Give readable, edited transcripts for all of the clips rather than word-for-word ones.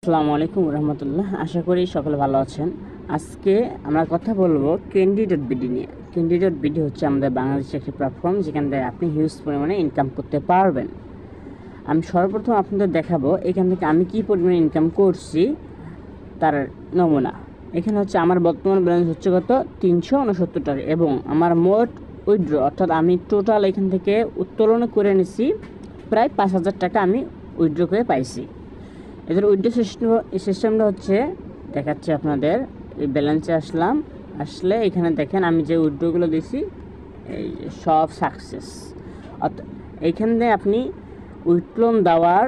আসসালামু আলাইকুম রহমতুল্লাহ। আশা করি সকলে ভালো আছেন। আজকে আমরা কথা বলবো ক্যান্ডি.বিডি নিয়ে। ক্যান্ডি.বিডি হচ্ছে আমাদের বাংলাদেশের একটি প্ল্যাটফর্ম যেখান থেকে আপনি হিউজ পরিমাণে ইনকাম করতে পারবেন। আমি সর্বপ্রথম আপনাদের দেখাবো এখান থেকে আমি কী পরিমাণে ইনকাম করছি তার নমুনা। এখানে হচ্ছে আমার বর্তমান ব্যালেন্স হচ্ছে কত 369 টাকা এবং আমার মোট উইথড্র অর্থাৎ আমি টোটাল এখান থেকে উত্তোলন করে নিছি প্রায় 5,000 টাকা আমি উইথড্র করে পাইছি। এদের উইথড্র সিস্টেমটা হচ্ছে দেখাচ্ছে আপনাদের। এই ব্যালেন্সে আসলে এখানে দেখেন আমি যে উইথড্রগুলো দিয়েছি এই সব সাকসেস। অর্থাৎ এইখানে আপনি উইথড্র দেওয়ার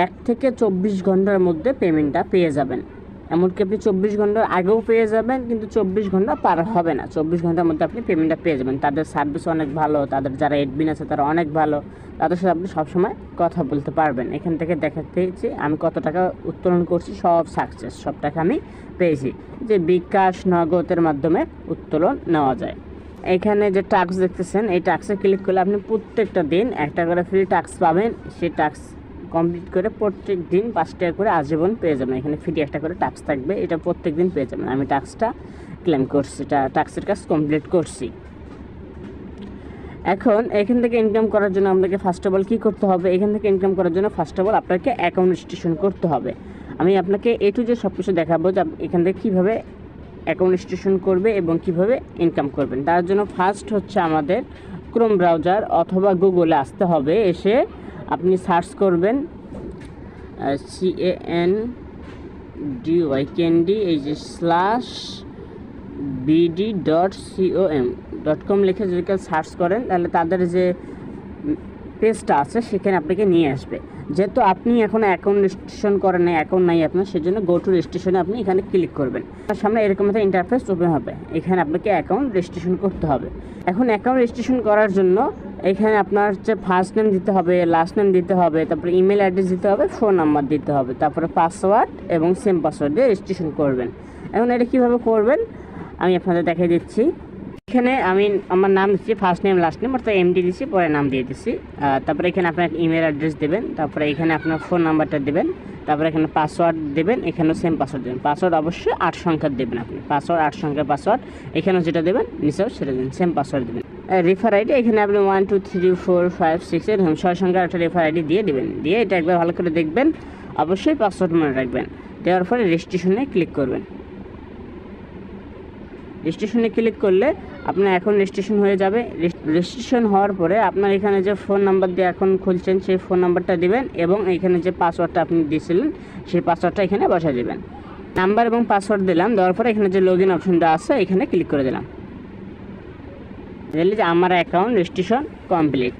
1 থেকে 24 ঘন্টার মধ্যে পেমেন্টটা পেয়ে যাবেন। এমনকি আপনি 24 ঘন্টার আগেও পেয়ে যাবেন, কিন্তু 24 ঘন্টা পার হবে না। 24 ঘন্টার মধ্যে আপনি পেমেন্টটা পেয়ে যাবেন। তাদের সার্ভিস অনেক ভালো, তাদের যারা অ্যাডমিন আছে তারা অনেক ভালো, তাদের সাথে আপনি সবসময় কথা বলতে পারবেন। এখান থেকে দেখাচ্ছি আমি কত টাকা উত্তোলন করছি, সব সাকসেস, সব টাকা আমি পেয়েছি। যে বিকাশ নগদের মাধ্যমে উত্তোলন নেওয়া যায়। এখানে যে টাস্ক দেখতেছেন এই টাস্কে ক্লিক করলে আপনি প্রত্যেকটা দিন একটা করে ফ্রি টাস্ক পাবেন। সেই টাস্ক কমপ্লিট করে প্রত্যেক দিন 5 টাকা করে আজীবন পেয়ে যাবেন। এখানে ফ্রি একটা করে টাস্ক থাকবে, এটা প্রত্যেক দিন পেয়ে যাবেন। আমি টাস্কটা ক্লেম করছি, এটা টাস্কের কাজ কমপ্লিট করছি। এখন এখান থেকে ইনকাম করার জন্য আপনাকে ফার্স্ট অফ অল কী করতে হবে? এখান থেকে ইনকাম করার জন্য ফার্স্ট অফ অল আপনাকে অ্যাকাউন্ট রেজিস্ট্রেশন করতে হবে। আমি আপনাকে যে সব কিছু দেখাবো যে এখান থেকে কীভাবে অ্যাকাউন্ট রেজিস্ট্রেশন করবে এবং কিভাবে ইনকাম করবেন। তার জন্য ফার্স্ট হচ্ছে আমাদের ক্রোম ব্রাউজার অথবা গুগলে আসতে হবে। এসে আপনি সার্চ করবেন ক্যান্ডি এই যে /bd.com লিখে যদি সার্চ করেন তাহলে তাদের যে পেজটা আছে সেখানে আপনাকে নিয়ে আসবে। যেহেতু আপনি এখন অ্যাকাউন্ট রেজিস্ট্রেশন করেন না, অ্যাকাউন্ট নাই আপনার, সেজন্য গো টু রেজিস্ট্রেশনে আপনি এখানে ক্লিক করবেন। তার সামনে এরকম একটা ইন্টারফেস ওপেন হবে। এখানে আপনাকে অ্যাকাউন্ট রেজিস্ট্রেশন করতে হবে। এখন অ্যাকাউন্ট রেজিস্ট্রেশন করার জন্য এখানে আপনার হচ্ছে ফার্স্ট নেম দিতে হবে, লাস্ট নেম দিতে হবে, তারপরে ইমেল অ্যাড্রেস দিতে হবে, ফোন নাম্বার দিতে হবে, তারপরে পাসওয়ার্ড এবং সেম পাসওয়ার্ড দিয়ে রেজিস্ট্রেশন করবেন। এখন এটা কীভাবে করবেন আমি আপনাদের দেখিয়ে দিচ্ছি। এখানে আমি আমার নাম দিচ্ছি, ফার্স্ট নেম লাস্ট নেম, অর্থাৎ এমডি দিচ্ছি, পরে নাম দিয়ে দিচ্ছি। তারপরে এখানে আপনার ইমেল অ্যাড্রেস দেবেন, তারপরে এখানে আপনার ফোন নাম্বারটা দেবেন, তারপরে এখানে পাসওয়ার্ড দেবেন, এখানেও সেম পাসওয়ার্ড দেবেন। পাসওয়ার্ড অবশ্যই 8 সংখ্যার দেবেন আপনি, পাসওয়ার্ড 8 সংখ্যার পাসওয়ার্ড। এখানেও যেটা দেবেন নিচেও সেটা দেবেন, সেম পাসওয়ার্ড দেবেন। রেফার আইডি এখানে আপনি 1 2 3 4 5 6 এরকম 6 সংখ্যার একটা রেফার আইডি দিয়ে দেবেন। দিয়ে এটা একবার ভালো করে দেখবেন, অবশ্যই পাসওয়ার্ড মনে রাখবেন। দেওয়ার পরে রেজিস্ট্রেশনে ক্লিক করবেন। রেজিস্ট্রেশনে ক্লিক করলে আপনার এখন রেজিস্ট্রেশন হয়ে যাবে। রেজিস্ট্রেশন হওয়ার পরে আপনার এখানে যে ফোন নাম্বার দিয়ে এখন খুলছেন সেই ফোন নাম্বারটা দিবেন এবং এখানে যে পাসওয়ার্ডটা আপনি দিয়েছিলেন সেই পাসওয়ার্ডটা এখানে বসায় দেবেন। নাম্বার এবং পাসওয়ার্ড দিলাম, দেওয়ার পরে এখানে যে লগ ইন অপশনটা আছে এখানে ক্লিক করে দিলাম। দেখলে যে আমার অ্যাকাউন্ট রেজিস্ট্রেশন কমপ্লিট।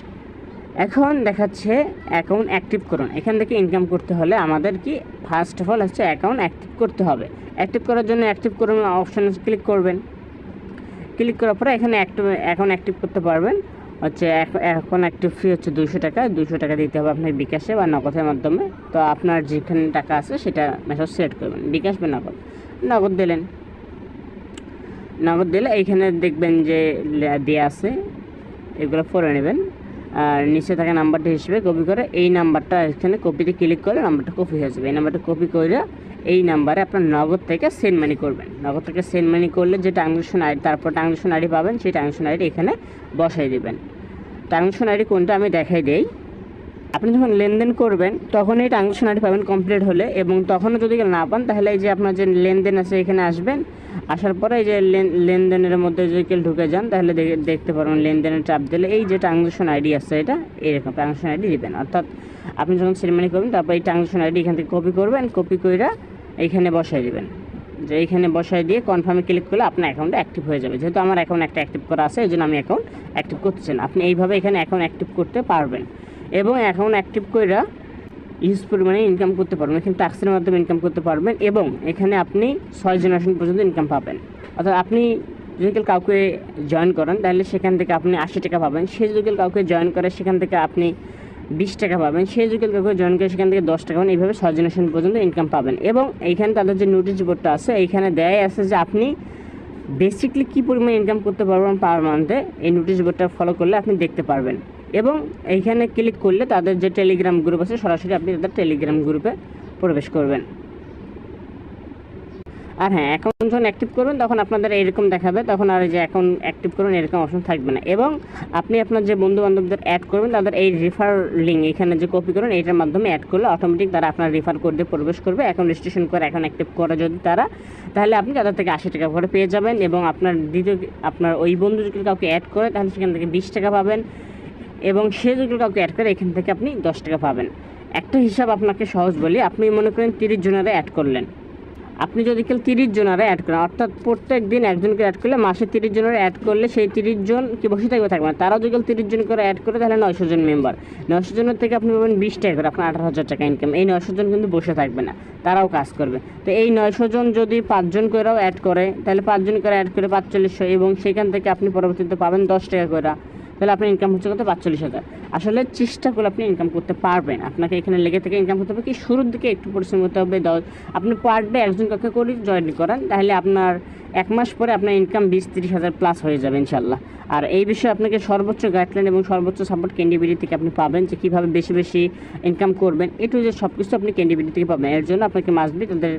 এখন দেখাচ্ছে অ্যাকাউন্ট অ্যাক্টিভ করুন। এখান থেকে ইনকাম করতে হলে আমাদের কি ফার্স্ট অফ অল হচ্ছে অ্যাকাউন্ট অ্যাক্টিভ করতে হবে। অ্যাক্টিভ করার জন্য অ্যাক্টিভ করুন অপশানে ক্লিক করবেন। ক্লিক করার পরে এখানে অ্যাকাউন্ট অ্যাক্টিভ করতে পারবেন। হচ্ছে এখন অ্যাক্টিভ ফি হচ্ছে 200 টাকা। 200 টাকা দিতে হবে আপনার বিকাশে বা নগদের মাধ্যমে। তো আপনার যেখানে টাকা আছে সেটা মেসেজ সিলেক্ট করবেন, বিকাশ বা নগদ। নগদ দিলেন, নগদ দিলে এইখানে দেখবেন যে দেওয়া আছে, এগুলো পড়ে নেবেন। আর নিচে থাকা নাম্বারটা হিসেবে কপি করে এই নাম্বারটা এখানে কপিতে ক্লিক করে নাম্বারটা কপি হয়ে যাবে। এই নাম্বারটা কপি করে এই নাম্বারে আপনার নগদ থেকে সেন্ড মানি করবেন। নগদ থেকে সেন্ড মানি করলে যে ট্রানজ্যাকশন আইডি, তারপর ট্রানজ্যাকশন আইডি পাবেন, সেই ট্রানজ্যাকশন আইডি এখানে বসাই দেবেন। ট্রানজ্যাকশন আইডি কোনটা আমি দেখাই দেই। আপনি যখন লেনদেন করবেন তখন এই ট্রানজ্যাকশন আইডি পাবেন কমপ্লিট হলে, এবং তখনও যদি না পান তাহলে এই যে আপনার যে লেনদেন আছে এখানে আসবেন। আসার পরে এই যে লেনদেনের মধ্যে যদি কেউ ঢুকে যান তাহলে দেখতে পারবেন লেনদেনের চাপ দিলে এই যে ট্রানজ্যাকশন আইডি আছে এটা এরকম ট্রানজ্যাকশন আইডি দেবেন। অর্থাৎ আপনি যখন সেরিমানি করবেন তারপর এই ট্রানজ্যাকশন আইডি এখান থেকে কপি করবেন, কপি করে এইখানে বসাই দেবেন। যে এইখানে বসাই দিয়ে কনফার্মে ক্লিক করলে আপনার অ্যাকাউন্টটা অ্যাক্টিভ হয়ে যাবে। যেহেতু আমার অ্যাকাউন্ট একটা অ্যাক্টিভ করা আছে এই জন্য আমি অ্যাকাউন্ট অ্যাক্টিভ করতেছেন। আপনি এইভাবে এখানে অ্যাকাউন্ট অ্যাক্টিভ করতে পারবেন এবং অ্যাকাউন্ট অ্যাক্টিভ করে ইউজ পরিমাণে ইনকাম করতে পারবেন। এখানে ট্যাক্সের মাধ্যমে ইনকাম করতে পারবেন এবং এখানে আপনি 6 জেনারেশন পর্যন্ত ইনকাম পাবেন। অর্থাৎ আপনি যদি কাউকে জয়েন করেন তাহলে সেখান থেকে আপনি 80 টাকা পাবেন। সে যদি কাউকে জয়েন করে সেখান থেকে আপনি 20 টাকা পাবেন। সে যদি কাউকে জয়েন করে সেখান থেকে 10 টাকা পাবেন। এইভাবে 6 জেনারেশন পর্যন্ত ইনকাম পাবেন। এবং এইখানে তাদের যে নোটিশ বোর্ডটা আছে এইখানে দেয় আছে যে আপনি বেসিকলি কী পরিমাণে ইনকাম করতে পারবেন পার মান্থে, এই নোটিশ বোর্ডটা ফলো করলে আপনি দেখতে পারবেন। এবং এইখানে ক্লিক করলে তাদের যে টেলিগ্রাম গ্রুপ আছে সরাসরি আপনি তাদের টেলিগ্রাম গ্রুপে প্রবেশ করবেন। আর হ্যাঁ, অ্যাকাউন্ট যখন অ্যাক্টিভ করবেন তখন আপনাদের এরকম দেখাবে, তখন আর এই যে অ্যাকাউন্ট অ্যাক্টিভ করুন এরকম অপশন থাকবে না। এবং আপনি আপনার যে বন্ধু বান্ধবদের অ্যাড করবেন তাদের এই রেফার লিঙ্ক এখানে যে কপি করুন এইটার মাধ্যমে অ্যাড করলে অটোমেটিক তারা আপনার রেফার কোড দিয়ে প্রবেশ করবে। অ্যাকাউন্ট রেজিস্ট্রেশন করে অ্যাকাউন্ট অ্যাক্টিভ করে যদি তারা, তাহলে আপনি তাদের থেকে 80 টাকা করে পেয়ে যাবেন। এবং আপনার ওই বন্ধু যদি কাউকে অ্যাড করে তাহলে সেখান থেকে 20 টাকা পাবেন, এবং সে যদি কাউকে অ্যাড করে এখান থেকে আপনি 10 টাকা পাবেন। একটা হিসাব আপনাকে সহজ বলি, আপনি মনে করেন 30 জনেরা অ্যাড করলেন, আপনি যদি কেউ 30 জনেরা অ্যাড করেন, অর্থাৎ প্রত্যেক দিন একজনকে অ্যাড করলে মাসে 30 জনের অ্যাড করলে সেই 30 জন কি বসে থাকবে না, তারাও যদি কেউ 30 জন করে অ্যাড করে তাহলে 900 জন মেম্বার, 900 জনের থেকে আপনি পাবেন 20 টাকা করে, আপনার 18,000 টাকা ইনকাম। এই 900 জন কিন্তু বসে থাকবে না, তারাও কাজ করবে। তো এই 900 জন যদি 5 জন করেও অ্যাড করে তাহলে 5 জন করে অ্যাড করে 4500, এবং সেখান থেকে আপনি পরবর্তীতে পাবেন 10 টাকা করে, তাহলে আপনার ইনকাম হচ্ছে কত? 45,000। আসলে চেষ্টা করলে আপনি ইনকাম করতে পারবেন। আপনাকে এখানে লেগে থেকে ইনকাম করতে হবে কি, শুরুর দিকে একটু পরিশ্রম করতে হবে। আপনি পার ডে একজন কাউকে করে জয়েন করান, তাহলে আপনার 1 মাস পরে আপনার ইনকাম 20-30 হাজার প্লাস হয়ে যাবে ইনশাল্লাহ। আর এই বিষয়ে আপনাকে সর্বোচ্চ গাইডলাইন এবং সর্বোচ্চ সাপোর্ট ক্যান্ডিবিডি থেকে আপনি পাবেন, যে কীভাবে বেশি বেশি ইনকাম করবেন, এটু যে সব কিছু আপনি ক্যান্ডিবিডি থেকে পাবেন। এর জন্য আপনাকে মাস্টবি তাদের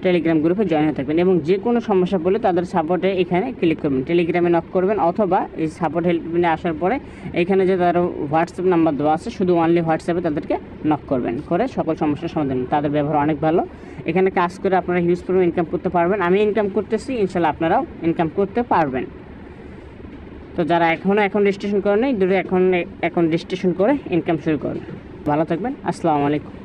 টেলিগ্রাম গ্রুপে জয়েন হয়ে থাকবেন, এবং যে কোনো সমস্যা বলে তাদের সাপোর্টে এখানে ক্লিক করবেন, টেলিগ্রামে নক করবেন, অথবা এই সাপোর্ট হেল্পলাইনে আসার পরে এখানে যে তার হোয়াটসঅ্যাপ নাম্বার দেওয়া আছে, শুধু অনলি হোয়াটসঅ্যাপে তাদেরকে নক করবেন, করে সকল সমস্যার সমাধান। তাদের ব্যবহার অনেক ভালো, এখানে কাজ করে আপনারা হিউজ পরিমাণ ইনকাম করতে পারবেন। আমি ইনকাম করতেছি, ইনশাল্লাহ আপনারাও ইনকাম করতে পারবেন। তো যারা এখনও অ্যাকাউন্ট রেজিস্ট্রেশন করেন নাই, এখন অ্যাকাউন্ট রেজিস্ট্রেশন করে ইনকাম শুরু করেন। ভালো থাকবেন, আসসালামু আলাইকুম।